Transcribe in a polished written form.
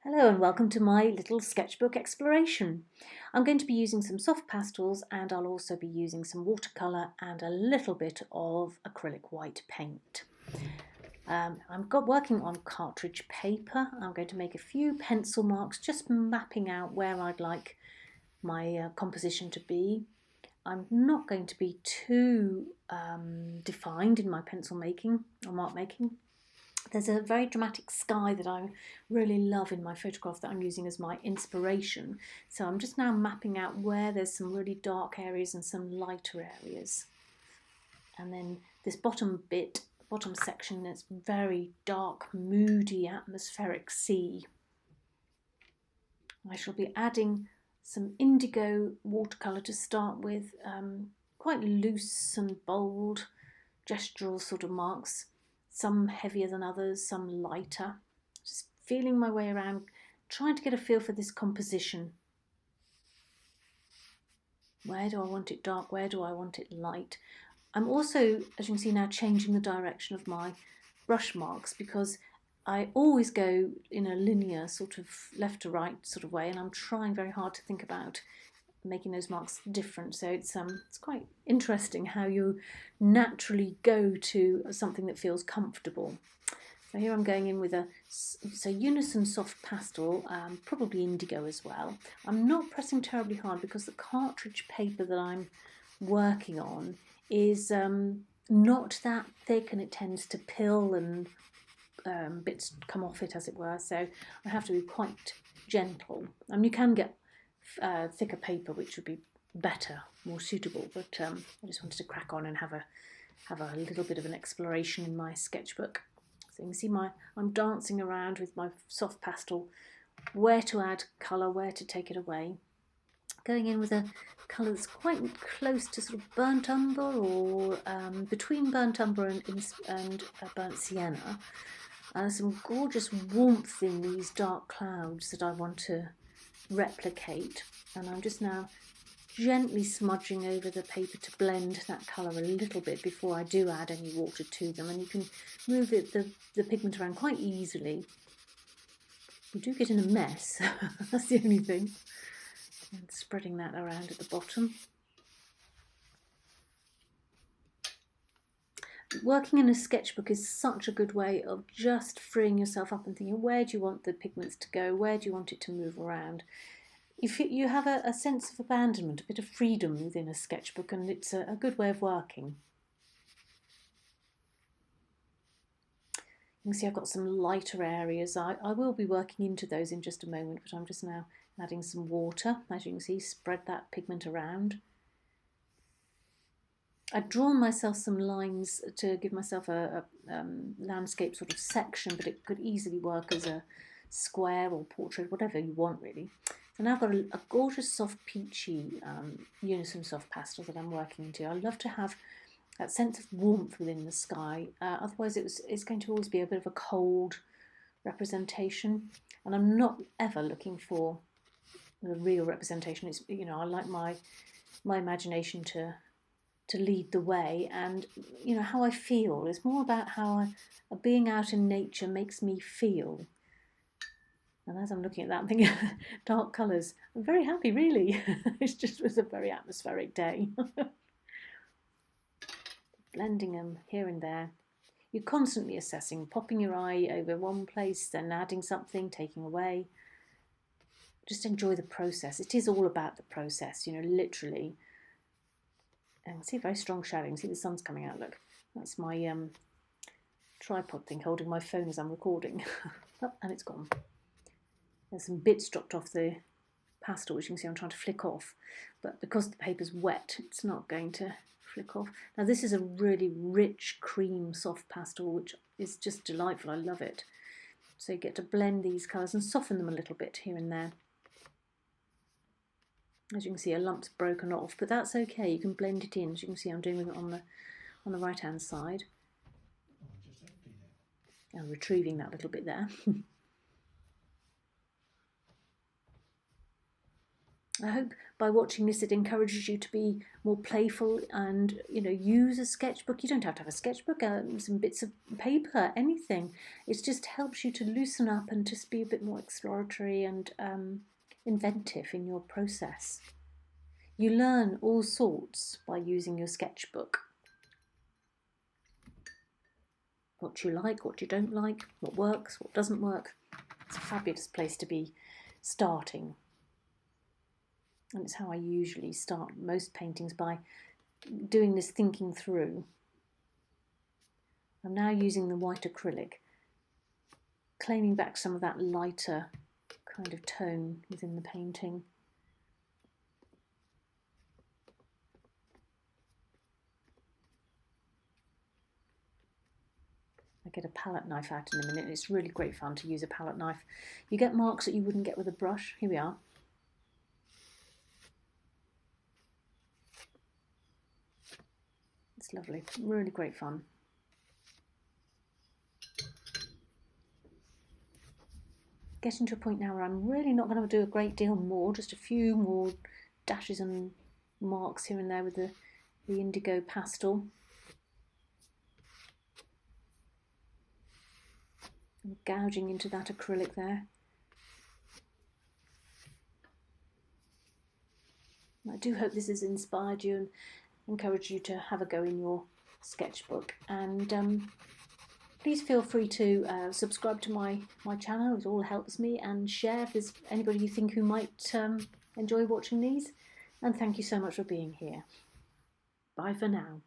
Hello and welcome to my little sketchbook exploration. I'm going to be using some soft pastels and I'll also be using some watercolour and a little bit of acrylic white paint. I'm working on cartridge paper. I'm going to make a few pencil marks, just mapping out where I'd like my composition to be. I'm not going to be too defined in my pencil making or mark making. There's a very dramatic sky that I really love in my photograph that I'm using as my inspiration. So I'm just now mapping out where there's some really dark areas and some lighter areas. And then this bottom section, that's very dark, moody, atmospheric sea. I shall be adding some indigo watercolour to start with, quite loose and bold, gestural sort of marks. Some heavier than others, some lighter. Just feeling my way around, trying to get a feel for this composition. Where do I want it dark? Where do I want it light? I'm also, as you can see now, changing the direction of my brush marks because I always go in a linear sort of left to right sort of way, and I'm trying very hard to think about making those marks different. So it's quite interesting how you naturally go to something that feels comfortable. So here I'm going in with a unison soft pastel, probably indigo as well. I'm not pressing terribly hard because the cartridge paper that I'm working on is not that thick and it tends to pill and bits come off it, as it were. So I have to be quite gentle. You can get thicker paper, which would be better, more suitable, but I just wanted to crack on and have a little bit of an exploration in my sketchbook. So you can see I'm dancing around with my soft pastel, where to add colour, where to take it away. Going in with a colour that's quite close to sort of burnt umber, or between burnt umber and burnt sienna. Some gorgeous warmth in these dark clouds that I want to replicate, and I'm just now gently smudging over the paper to blend that colour a little bit before I do add any water to them. And you can move the pigment around quite easily. We do get in a mess, that's the only thing. And spreading that around at the bottom. Working in a sketchbook is such a good way of just freeing yourself up and thinking, where do you want the pigments to go? Where do you want it to move around? You have a sense of abandonment, a bit of freedom within a sketchbook, and it's a good way of working. You can see I've got some lighter areas. I will be working into those in just a moment, but I'm just now adding some water. As you can see, spread that pigment around. I'd drawn myself some lines to give myself a landscape sort of section, but it could easily work as a square or portrait, whatever you want really. So now I've got a gorgeous soft peachy unison soft pastel that I'm working into. I love to have that sense of warmth within the sky, otherwise it's going to always be a bit of a cold representation, and I'm not ever looking for the real representation. It's, I like my imagination to lead the way, and how I feel. It's more about how being out in nature makes me feel. And as I'm looking at that, I'm thinking dark colours. I'm very happy, really. It was a very atmospheric day. Blending them here and there. You're constantly assessing, popping your eye over one place, then adding something, taking away. Just enjoy the process. It is all about the process, literally. And see, very strong shadowing. See, the sun's coming out. Look, that's my tripod thing holding my phone as I'm recording. Oh, and it's gone. There's some bits dropped off the pastel, which you can see I'm trying to flick off. But because the paper's wet, it's not going to flick off. Now, this is a really rich cream soft pastel, which is just delightful. I love it. So you get to blend these colours and soften them a little bit here and there. As you can see, a lump's broken off, but that's okay. You can blend it in. As you can see, I'm doing it on the right-hand side. I'm retrieving that little bit there. I hope by watching this it encourages you to be more playful and, you know, use a sketchbook. You don't have to have a sketchbook, some bits of paper, anything. It just helps you to loosen up and just be a bit more exploratory and inventive in your process. You learn all sorts by using your sketchbook. What you like, what you don't like, what works, what doesn't work. It's a fabulous place to be starting. And it's how I usually start most paintings, by doing this thinking through. I'm now using the white acrylic, claiming back some of that lighter kind of tone within the painting. I'll get a palette knife out in a minute. It's really great fun to use a palette knife. You get marks that you wouldn't get with a brush. Here we are. It's lovely, really great fun. Getting to a point now where I'm really not going to do a great deal more, just a few more dashes and marks here and there with the indigo pastel. I'm gouging into that acrylic there. I do hope this has inspired you and encouraged you to have a go in your sketchbook. And please feel free to subscribe to my channel. It all helps me, and share if there's anybody you think who might enjoy watching these. And thank you so much for being here. Bye for now.